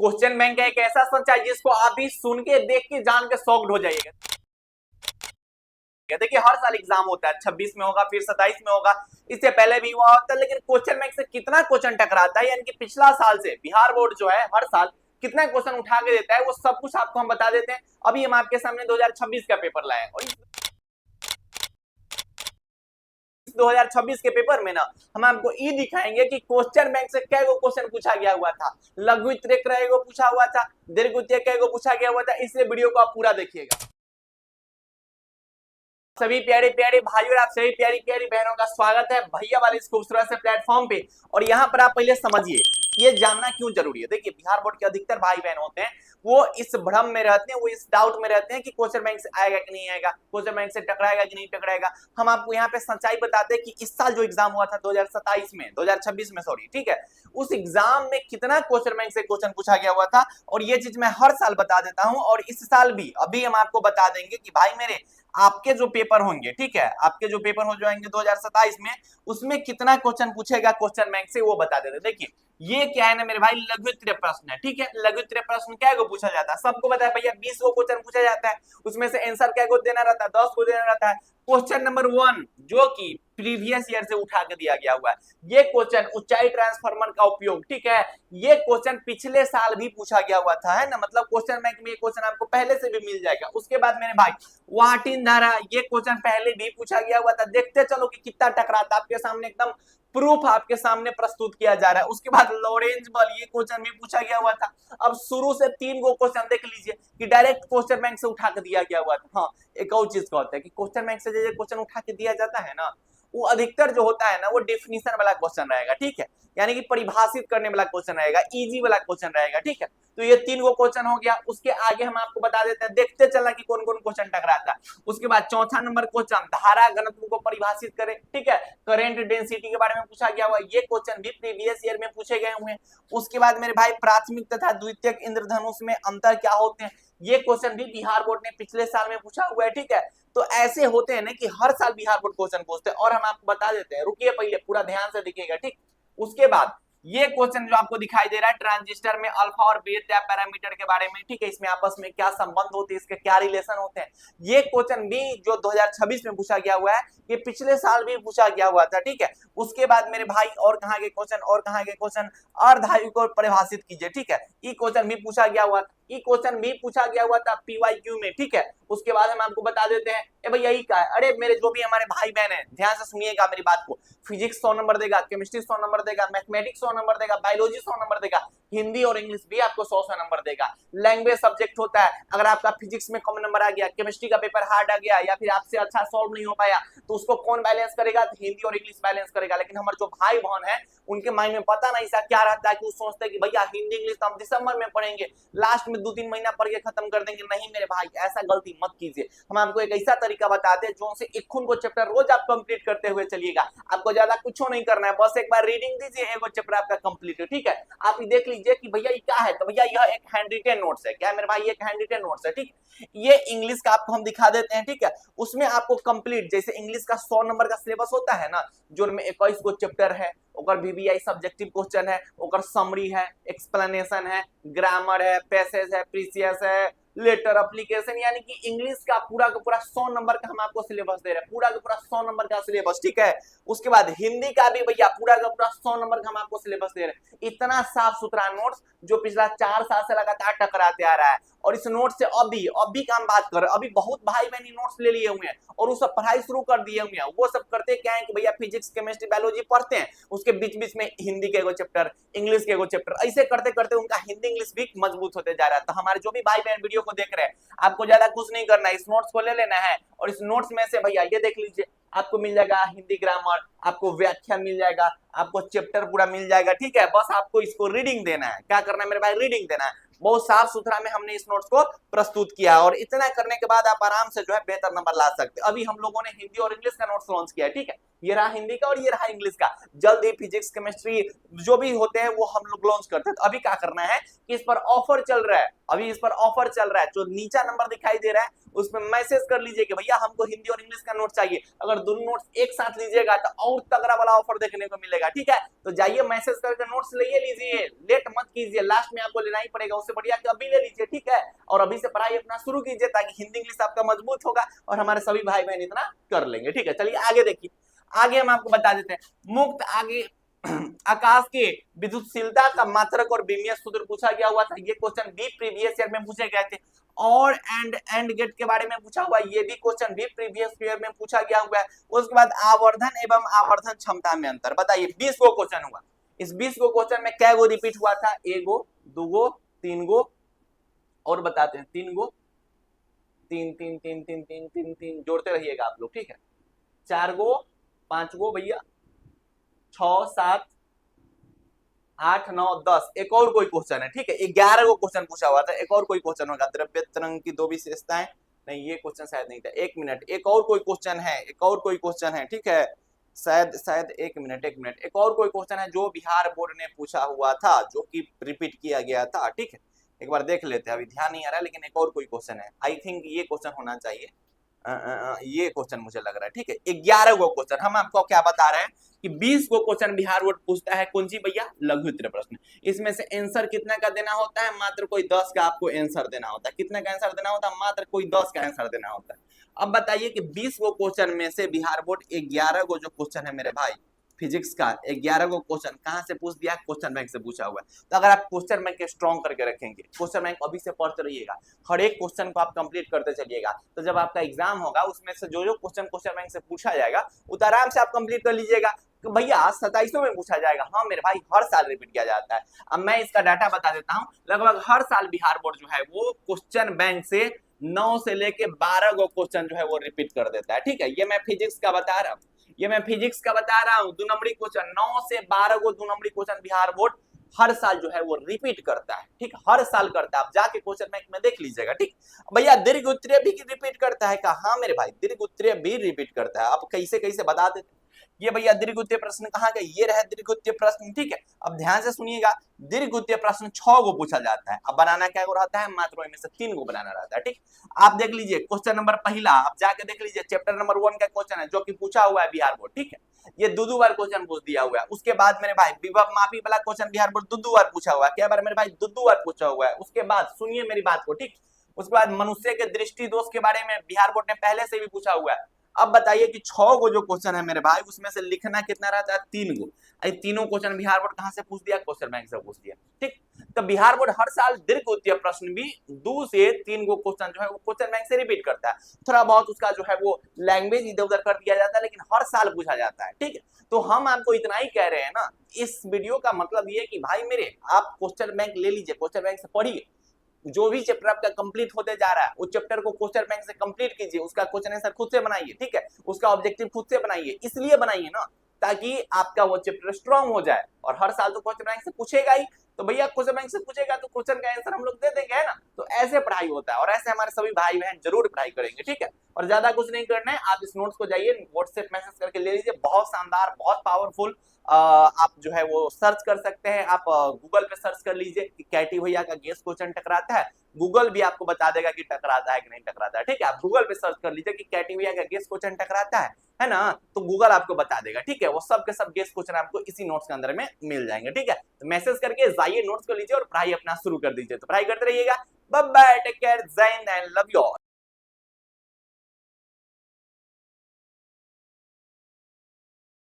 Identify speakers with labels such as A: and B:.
A: Question bank है एक ऐसा संचार जिसको आप भी सुन के देख के जान के शॉक्ड हो जाइएगा। देखिए हर साल एग्जाम होता है, 26 में होगा, फिर 27 में होगा, इससे पहले भी हुआ होता है, लेकिन क्वेश्चन बैंक से कितना क्वेश्चन टकराता है, यानी कि पिछला साल से बिहार बोर्ड जो है हर साल कितना क्वेश्चन उठा के देता है, वो सब कुछ आपको हम बता देते हैं। अभी हम आपके सामने 2026 का पेपर लाए और 2026 के पेपर में ना हम आपको ये दिखाएंगे कि क्वेश्चन बैंक से कै गो क्वेश्चन पूछा गया हुआ था, लघु उत्तरीय कै गो पूछा हुआ था, दीर्घ उत्तरीय कै गो पूछा गया हुआ था। इसलिए वीडियो को आप पूरा देखिएगा। सभी प्यारे प्यारे भाइयों और आप सभी प्यारी प्यारी बहनों का स्वागत है भैया वाले इस खूबसूरत से प्लेटफॉर्म पे। और यहाँ पर आप पहले समझिए ये जानना क्यों जरूरी है। देखिए बिहार बोर्ड के अधिकतर भाई बहन होते हैं वो इस भ्रम में रहते हैं, वो इस डाउट में रहते हैं कि क्वेश्चन बैंक से आएगा कि नहीं आएगा, क्वेश्चन बैंक से टकराएगा कि नहीं टकराएगा। हम आपको यहाँ पे सच्चाई बताते हैं कि इस साल जो एग्जाम हुआ था 2027 में 2026 में सॉरी, ठीक है, उस एग्जाम में कितना क्वेश्चन बैंक से क्वेश्चन पूछा गया हुआ था। और ये चीज मैं हर साल बता देता हूँ और इस साल भी अभी हम आपको बता देंगे कि भाई मेरे आपके जो पेपर होंगे, ठीक है, आपके जो पेपर हो जाएंगे 2027 में, उसमें कितना क्वेश्चन पूछेगा क्वेश्चन बैंक से वो बता देते। देखिए ये क्या है ना मेरे भाई, लघु उत्तरीय प्रश्न है, ठीक है। लघु उत्तरीय प्रश्न क्या को पूछा जाता है, सबको पता है भैया, 20 को क्वेश्चन पूछा जाता है, उसमें से आंसर क्या को देना रहता है, 10 को देना रहता है। क्वेश्चन नंबर 1 जो कि प्रीवियस ईयर से उठा के दिया गया हुआ है, ये क्वेश्चन ऊंचाई ट्रांसफार्मर का उपयोग, ठीक है, ये क्वेश्चन पिछले साल भी पूछा गया हुआ था, है ना, मतलब क्वेश्चन बैंक में ये क्वेश्चन आपको पहले से भी मिल जाएगा। उसके बाद मेरे भाई वाटिन धारा, ये क्वेश्चन पहले भी पूछा गया हुआ था। देखते चलो कि कितना टकराता, आपके सामने एकदम प्रूफ आपके सामने प्रस्तुत किया जा रहा है। उसके बाद लॉरेंज बल, ये क्वेश्चन भी पूछा गया हुआ था। अब शुरू से 3 गो क्वेश्चन देख लीजिए कि डायरेक्ट क्वेश्चन बैंक से उठा के दिया गया हुआ था। हाँ, एक और चीज का होता है कि क्वेश्चन बैंक से जो क्वेश्चन उठा के दिया जाता है ना, वो अधिकतर जो होता है ना वो डेफिनेशन वाला क्वेश्चन रहेगा, ठीक है, यानी कि परिभाषित करने वाला क्वेश्चन रहेगा, इजी वाला क्वेश्चन रहेगा, ठीक है। तो ये 3 गो क्वेश्चन हो गया। उसके आगे हम आपको बता देते हैं, देखते चलना कि कौन कौन क्वेश्चन टकराता है। उसके बाद चौथा नंबर क्वेश्चन धारा घनत्व को परिभाषित करें, ठीक है, करंट डेंसिटी के बारे में पूछा गया हुआ, ये क्वेश्चन भी प्रीवियस ईयर में पूछे गए हुए हैं। उसके बाद मेरे भाई प्राथमिक तथा द्वितीयक इंद्रधनुष में अंतर क्या होते हैं, ये क्वेश्चन भी बिहार बोर्ड ने पिछले साल में पूछा हुआ है, ठीक है। तो ऐसे होते हैं ना कि हर साल बिहार बोर्ड क्वेश्चन पूछते हैं और हम आपको बता देते हैं। रुकिए पहले पूरा ध्यान से देखिएगा, ठीक। उसके बाद ये क्वेश्चन जो आपको दिखाई दे रहा है ट्रांजिस्टर में अल्फा और बीटा पैरामीटर के बारे में, ठीक है, इसमें आपस में क्या संबंध होते हैं, इसके क्या रिलेशन होते हैं, ये क्वेश्चन भी जो 2026 में पूछा गया हुआ है, ये पिछले साल भी पूछा गया हुआ था, ठीक है। उसके बाद मेरे भाई और कहां के क्वेश्चन, और कहां के क्वेश्चन, अर्धधातु को परिभाषित कीजिए, ठीक है, ये क्वेश्चन भी पूछा गया हुआ था, ये क्वेश्चन भी पूछा गया हुआ था पीवाईक्यू में, ठीक है। उसके बाद हम आपको बता देते हैं ए भैया यही का है। अरे मेरे जो भी हमारे भाई बहन है ध्यान से सुनिएगा मेरी बात को, फिजिक्स 100 नंबर देगा, केमिस्ट्री 100 नंबर देगा, मैथमेटिक्स 100 नंबर देगा, बायोलॉजी 100 नंबर देगा, हिंदी और इंग्लिश भी आपको 100 नंबर देगा। लैंग्वेज सब्जेक्ट होता है, अगर आपका फिजिक्स में कम नंबर आ गया, केमिस्ट्री का पेपर हार्ड आ गया, या फिर आपसे अच्छा सॉल्व नहीं हो पाया, तो उसको कौन बैलेंस करेगा, तो हिंदी और इंग्लिश बैलेंस करेगा। लेकिन हमारे जो भाई बहन है उनके माइंड में पता नहीं सा क्या रहता है कि वो सोचते हैं कि भैया हिंदी इंग्लिश तो हम दिसंबर में पढ़ेंगे, लास्ट में 2-3 महीना पढ़ के खत्म कर देंगे। नहीं मेरे भाई, ऐसा गलती मत कीजिए। हम आपको एक ऐसा तरीका बताते हैं जो से एक को चैप्टर रोज आप कंप्लीट करते हुए चलिएगा। आपको ज्यादा कुछ नहीं करना है, बस एक बार रीडिंग दीजिए, एक चैप्टर आपका कंप्लीट है, ठीक है। आप ये देख लीजिए कि भैया ये क्या है, तो भैया यह एक हैंड रिटेन नोट्स है। क्या है मेरे भाई, एक हैंड रिटेन नोट्स है, ठीक। ये इंग्लिश का आपको हम दिखा देते हैं, ठीक है। उसमें आपको कंप्लीट, जैसे इंग्लिश का 100 नंबर का सिलेबस होता है ना, जो में 21 को चैप्टर है, ओकर वीवीआई सब्जेक्टिव क्वेश्चन है, ओकर समरी है, एक्सप्लेनेशन है, ग्रामर है, पैसेज है, प्रीसियस है, लेटर एप्लीकेशन, यानी कि इंग्लिश का पूरा 100 नंबर का हम आपको सिलेबस दे रहे हैं, पूरा 100 नंबर का सिलेबस, ठीक है। उसके बाद हिंदी का भी भैया पूरा 100 नंबर का हम आपको सिलेबस दे रहे हैं। इतना साफ सुथरा नोट्स जो पिछला 4 साल से लगातार टकराते आ रहा है। और इस नोट से अभी का हम बात कर रहे हैं, अभी बहुत भाई बहन नोट्स ले लिए हुए हैं और वो सब पढ़ाई शुरू कर दिए हुए हैं। वो सब करते क्या है कि भैया फिजिक्स केमिस्ट्री बायोलॉजी पढ़ते हैं, उसके बीच बीच में हिंदी के एगो चैप्टर, इंग्लिश के एगो चैप्टर, ऐसे करते करते उनका हिंदी इंग्लिश भी मजबूत होते जा रहा है। तो हमारे जो भी भाई बहन वीडियो को देख रहे हैं, आपको ज्यादा कुछ नहीं करना है, इस नोट्स को ले लेना है और इस नोट्स में से भैया ये देख लीजिए, आपको मिल जाएगा हिंदी ग्रामर, आपको व्याख्या मिल जाएगा, आपको चैप्टर पूरा मिल जाएगा, ठीक है। बस आपको इसको रीडिंग देना है। क्या करना है मेरे भाई, रीडिंग देना है। बहुत साफ सुथरा में हमने इस नोट्स को प्रस्तुत किया और इतना करने के बाद आप आराम से जो है बेहतर नंबर ला सकते हैं। अभी हम लोगों ने हिंदी और इंग्लिश का नोट्स लॉन्च किया है, ठीक है। ये रहा हिंदी का और ये रहा इंग्लिश का। जल्द ही फिजिक्स केमिस्ट्री जो भी होते हैं वो हम लोग लॉन्च करते हैं। तो अभी क्या करना है कि इस पर ऑफर चल रहा है, अभी इस पर ऑफर चल रहा है, जो नीचा नंबर दिखाई दे रहा है उसमें मैसेज कर लीजिए कि भैया हमको हिंदी और इंग्लिश का नोट चाहिए। अगर दोनों नोट्स एक साथ लीजिएगा तो और तगड़ा वाला ऑफर देखने को मिलेगा, ठीक है। तो जाइए मैसेज करके नोट्स ले लीजिए, लेट मत कीजिए, लास्ट में आपको लेना ही पड़ेगा, उससे बढ़िया कि अभी ले लीजिए, ठीक है। और अभी से पढ़ाई अपना शुरू कीजिए ताकि हिंदी इंग्लिश आपका मजबूत होगा और हमारे सभी भाई बहन इतना कर लेंगे, ठीक है। चलिए आगे देखिए, आगे हम आपको बता देते हैं। मुक्त आगे आकाश के विद्युतशीलता का मात्रक और विमीय सूत्र पूछा गया हुआ था। ये क्वेश्चन भी प्रीवियस ईयर में पूछे गए थे। और एंड गेट के बारे में पूछा हुआ, ये भी क्वेश्चन भी प्रीवियस ईयर में पूछा गया हुआ है। उसके बाद आवर्धन एवं आवर्धन क्षमता में अंतर बताइए, 20 को क्वेश्चन हुआ। इस 20 को क्वेश्चन में क्या गो रिपीट हुआ था? एगो, दूगो, तीन गो, और बताते हैं 3 गो, 3 3 3 3 3 3 3 जोड़ते रहिएगा आप लोग, ठीक है। 4 गो, 5 गो भैया, 6 7 8 9 10, एक और कोई क्वेश्चन है, ठीक है। 11 को क्वेश्चन पूछा हुआ था, एक और कोई क्वेश्चन होगा। द्रव्य तरंग की दो विशेषताएं, नहीं ये क्वेश्चन शायद नहीं था। 1 मिनट, एक और कोई क्वेश्चन है, एक और कोई क्वेश्चन है, ठीक है। शायद 1 मिनट, एक और कोई क्वेश्चन है जो बिहार बोर्ड ने पूछा हुआ था, जो कि रिपीट किया गया था, ठीक है। एक बार देख लेते हैं, अभी ध्यान नहीं आ रहा है, लेकिन एक और कोई क्वेश्चन है। आई थिंक ये क्वेश्चन होना चाहिए। ये क्वेश्चन मुझे लग रहा है, ठीक है। 11 को क्वेश्चन हम आपको क्या बता रहे हैं कि 20 को क्वेश्चन बिहार बोर्ड पूछता है। कौन सी भैया? लघु उत्तरीय प्रश्न। इसमें से आंसर कितना का देना होता है? मात्र कोई 10 का आपको आंसर देना होता है। कितना का आंसर देना होता है? मात्र कोई 10 का आंसर देना होता है। अब बताइए कि 20 को क्वेश्चन में से बिहार बोर्ड 11 को जो क्वेश्चन है मेरे भाई फिजिक्स का, 11 को क्वेश्चन कहां से पूछ दिया? क्वेश्चन बैंक से पूछा हुआ है। तो अगर आप क्वेश्चन बैंक के स्ट्रॉन्ग करके रखेंगे, क्वेश्चन बैंक अभी से पढ़ते रहिएगा, हर एक क्वेश्चन को आप कंप्लीट करते चलिएगा, तो जब आपका एग्जाम होगा उसमें से जो क्वेश्चन बैंक से पूछा जाएगा वो आराम से आप कंप्लीट कर लीजिएगा। तो भैया 2700 में पूछा जाएगा। हाँ मेरे भाई, हर साल रिपीट किया जाता है। अब मैं इसका डाटा बता देता हूँ। लगभग हर साल बिहार बोर्ड जो है वो क्वेश्चन बैंक से 9 से लेके 12 को क्वेश्चन जो है वो रिपीट कर देता है, ठीक है। ये मैं फिजिक्स का बता रहा हूँ, दो नंबरी क्वेश्चन 9 से 12 को दो नंबरी क्वेश्चन बिहार बोर्ड हर साल जो है वो रिपीट करता है, ठीक, हर साल करता है। आप जाके क्वेश्चन बैंक में देख लीजिएगा, ठीक। भैया दीर्घ उत्तरीय भी रिपीट करता है क्या? हाँ मेरे भाई, दीर्घ उत्तरीय भी रिपीट करता है। आप कैसे बता देते। ये भैया दीर्घ उत्तरीय प्रश्न कहाँ गए? ये रहे दीर्घ उत्तरीय प्रश्न, ठीक है। अब ध्यान से सुनिएगा, दीर्घ उत्तरीय प्रश्न 6 को पूछा जाता है। अब बनाना क्या रहता है? मात्र इनमें से 3 को बनाना रहता है, ठीक। आप देख लीजिए क्वेश्चन नंबर पहला, आप जाके देख लीजिए चैप्टर नंबर 1 का क्वेश्चन है जो कि पूछा हुआ है बिहार बोर्ड, ठीक है। ये दो बार क्वेश्चन पूछ दिया हुआ है। उसके बाद मेरे भाई विभव मापी वाला क्वेश्चन बिहार बोर्ड दो बार पूछा हुआ है। क्या बार मेरे भाई? दो बार पूछा हुआ है। उसके बाद सुनिए मेरी बात को, ठीक। उसके बाद मनुष्य के दृष्टि दोष के बारे में बिहार बोर्ड ने पहले से भी पूछा हुआ है। अब बताइए कि 6 को जो क्वेश्चन है मेरे भाई उसमें से लिखना कितना रहता है? 3 को। तीनों क्वेश्चन बिहार बोर्ड कहां से पूछ दिया? क्वेश्चन बैंक से पूछ दिया, ठीक। तो बिहार बोर्ड हर साल दीर्घ उत्तरीय प्रश्न भी 2 से 3 को क्वेश्चन जो है वो क्वेश्चन बैंक से रिपीट करता है। थोड़ा बहुत उसका जो है वो लैंग्वेज इधर उधर कर दिया जाता है, लेकिन हर साल पूछा जाता है, ठीक है। तो हम आपको इतना ही कह रहे हैं ना, इस वीडियो का मतलब ये कि भाई मेरे, आप क्वेश्चन बैंक ले लीजिए, क्वेश्चन बैंक से पढ़िए। जो भी चैप्टर आपका कंप्लीट होते जा रहा है उस चैप्टर को क्वेश्चन बैंक से कंप्लीट कीजिए, उसका क्वेश्चन आंसर खुद से बनाइए, ठीक है। उसका ऑब्जेक्टिव खुद से बनाइए, इसलिए बनाइए ना ताकि आपका वो चैप्टर स्ट्रांग हो जाए। और हर साल तो क्वेश्चन बैंक से पूछेगा ही, तो भैया क्वेश्चन बैंक से पूछेगा तो क्वेश्चन का आंसर हम लोग दे देंगे, है ना। तो ऐसे पढ़ाई होता है और ऐसे हमारे सभी भाई बहन जरूर पढ़ाई करेंगे, ठीक है। और ज्यादा कुछ नहीं करना है, आप इस नोट्स को जाइए व्हाट्सएप मैसेज करके ले लीजिए। बहुत शानदार, बहुत पावरफुल। आप जो है वो सर्च कर सकते हैं, आप गूगल पे सर्च कर लीजिए कि कैटी भैया का गेस क्वेश्चन टकराता है। गूगल भी आपको बता देगा कि टकराता है कि नहीं टकराता है, ठीक है। आप गूगल पे सर्च कर लीजिए कि कैटी भैया का गेस क्वेश्चन टकराता है ना, तो गूगल आपको बता देगा, ठीक है। वो सब के सब गेस क्वेश्चन आपको इसी नोट्स के अंदर में मिल जाएंगे, ठीक है। तो मैसेज करके जाइए, नोट्स को लीजिए और पढ़ाई अपना शुरू कर दीजिए। तो पढ़ाई करते रहिएगा। बाय बाय, टेक केयर, जय Hind and love you all.